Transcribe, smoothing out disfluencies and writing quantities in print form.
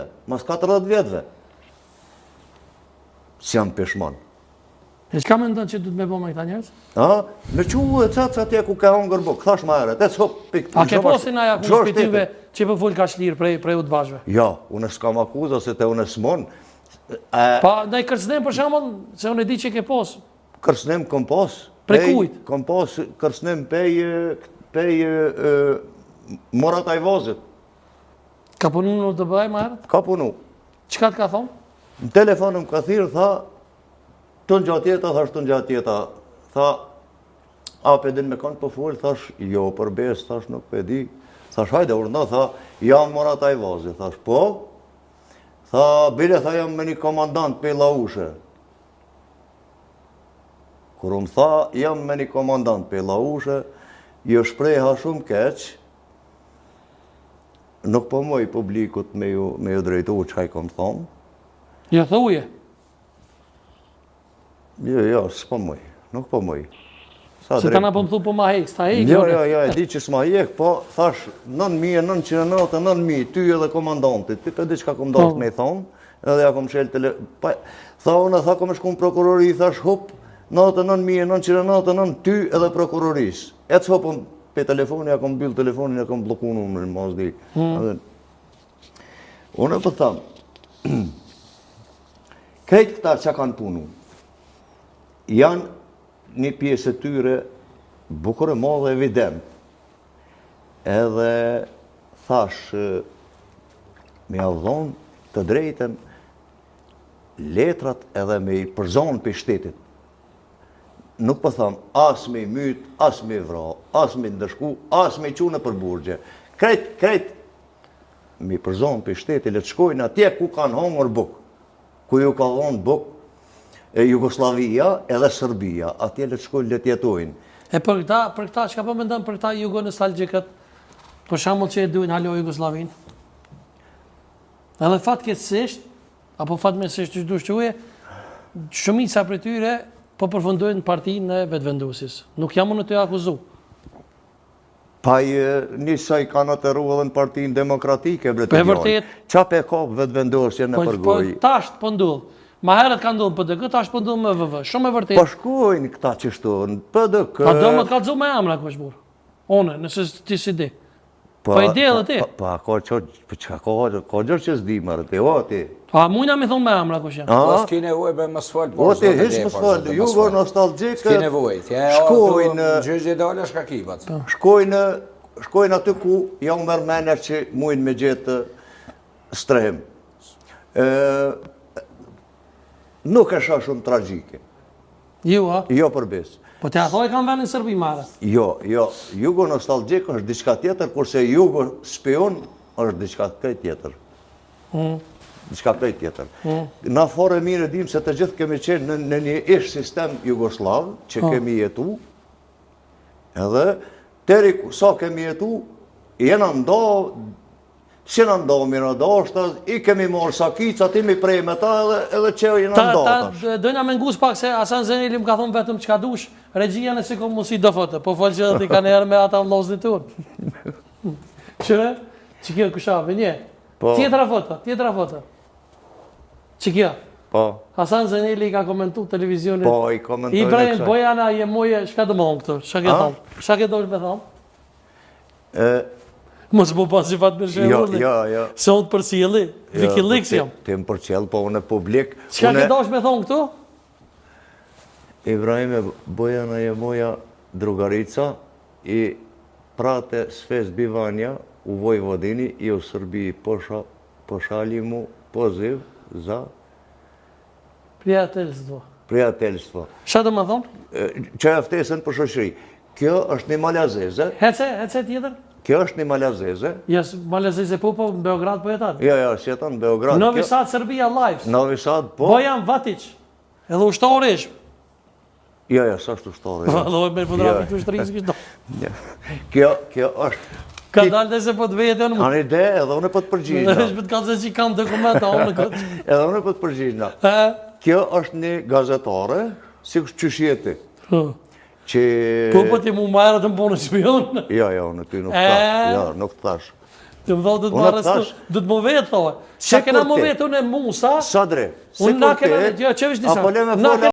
vjetëve, mas 40 vjetëve. Si jam peshman. E çka mendon që duhet me bo me këta njerëz? Me quë e catë atje ku ka hongër buk, thash ma eret, A ke posin aja ku shpitive që për full ka shlirë prej udhbashve? Ja, unë s'kam akuzë, ose te unë s'mon. Pa, da i kërcnem për shembull, se unë e di që ke pos. Kërcnem kom pos. Prej kujt? Kom pos kërcnem pej Morat Ajvazit. Ka punu në të bëj ma herët? Ka punu. Çka të ka thonë? Në telefonëm ka thirë, tha, të në gjatë tjeta, thash të në gjatë tjeta. Tha, a pedin me kanë për full, thash, jo, për bes, thash, nuk pedi. Thash, hajde, urna, tha, jam Morat Ajvazit. Thash, po? Tha, bile, tha, jam me një komandant për Laushe. Kur më tha, jam me një komandant për Laushe, jo shpreha shumë keq, nuk po moj publikut me ju drejtu që ka i kom thonë. Jo thuje? Jo, s'po moj, nuk po moj. Se ta na po më thu po ma hek, s'ta hek? Jo, e di që s'ma hek, po thash 9.999, ty edhe komandantit, ty për di që ka kom dasht me i thonë, edhe ja kom shel Tha unë, tha kom shku në prokurori, thash hup, 99.999, ty edhe prokuroris. E të hopëm pe telefoni, ja kom byllë telefonin, ja kom bloku numërin, ma s'di. Unë e për thamë, krejt këta që kanë punu, janë një pjesë e tyre bukure madhe evident. Edhe thash, me avdhon të drejten, letrat edhe me i përzonë për shtetit. Nuk po thamë, as me i myt, as me i vra, as me i ndërshku, as me i qune për burgje. Krejt, me i përzonë për shtetit, le të shkojnë atje ku kanë hongër buk, ku ju ka dhonë buk, Jugoslavia edhe Serbia, atje le të shkojnë, le të jetojnë. E për këta, që ka po mendon për këta jugo-nostalgjikët, për shembull që e duin halo Jugoslavinë? Edhe fatkeqësisht, apo fatmirësisht që dush që uje, shumica për tyre po përfundojnë partinë e vetëvendusis. Nuk jam unë të akuzu. Pa njësaj kanë të ru edhe në partinë demokratike, bre të Për vërtet. Qa pe ka vetëvendosje në përgoj? Po tasht po ndodh. Ma herët ka ndodhë PDK, tash po ndodhë me VV. Shumë e vërtet. Po shkojnë këta që shtonë, PDK... A do më ka dzu me emra, Koshbur. One, nëse ti si di. Po i di edhe ti. Pa ka gjërë që s'di mërë, ti, o ti. A mujna me thonë me emra, Koshja. Po s'ki nevoj për më s'falë, o ti, hish më s'falë, jugo nostalgjikë... S'ki nevoj, shkojnë... Gjyqë dole shka kipat. Shkojnë aty ku janë mërmener që mujnë me gjithë strehem. Nuk e shë shumë tragjike. Ju, a? Jo përbis. Po te ato e kam venin Sërbi marë. Jo, jugo nostalgjik është diçka tjetër, kurse jugo spion është diçka krejt tjetër. Diçka krejt tjetër. Na fore mirë dim se të gjithë kemi qenë në një ish sistem Jugoslav, që kemi jetu, edhe teri sa kemi jetu, jena ndo, si në ndohë mirë në doshtë, i kemi morë sakica, ti mi prej me ta edhe që i në ndohë. Dojna me ngus pak se Hasan Zenili më ka thonë vetëm që ka dush, regjia në si kom musi do fote, po folë që dhe ti ka njerë me ata vlozni tur. Qëre? Që kjo kushave, nje? Tjetra foto. Që kjo? Po. Hasan Zenili ka komentu televizionit. Po, i komentoj në Ibrahim kësaj. Bojana je moje, shka të më thonë këtu? Shka ke thonë? Shka ke dosh me thonë? Mos po pasi fatë me shemulli. Jo. Se unë të përcjeli, Wikileaks jam. Ti më përcjell, po unë e publik. Qka ke dosh me thonë këtu? Ibrahime Bojana je moja drugarica i prate Sfes Bivanja u Vojvodini i u Srbiji pošalji mu poziv za prijateljstvo. Ša do më thonë? Që e ftesën për shoqëri. Kjo është një malazeze. Hece tjetër? Kjo është një malazeze. Jes, malazeze po në Beograd po jetat? Jo, sjetan në Beograd. Novi Sad, Serbia, live. Novi Sad, po. Bojan Vatic. Edhe ushtarish. Jo, sa është ushtari. Valoj me fotografi të ushtërisë kështë do. Kjo është... Ka dalë dhe se po të vejet e në më. Anë ide, edhe unë po të përgjishna. Në është për të ka se që kam dokumenta, unë këtë. Edhe unë po të përgjishna. Kjo është një gazetare, si kështë qëshjeti. Po ti mu marë të më punë shpion? Jo, në ty nuk thash. Jo, nuk thash. Të më thonë du të më Unë arrestu, thash. du të më vetë, thove. Se Qa kena kur më te? vetë, unë e Musa, Sadre, se unë na kur kena, te, ja, që është disa, apo le me na fola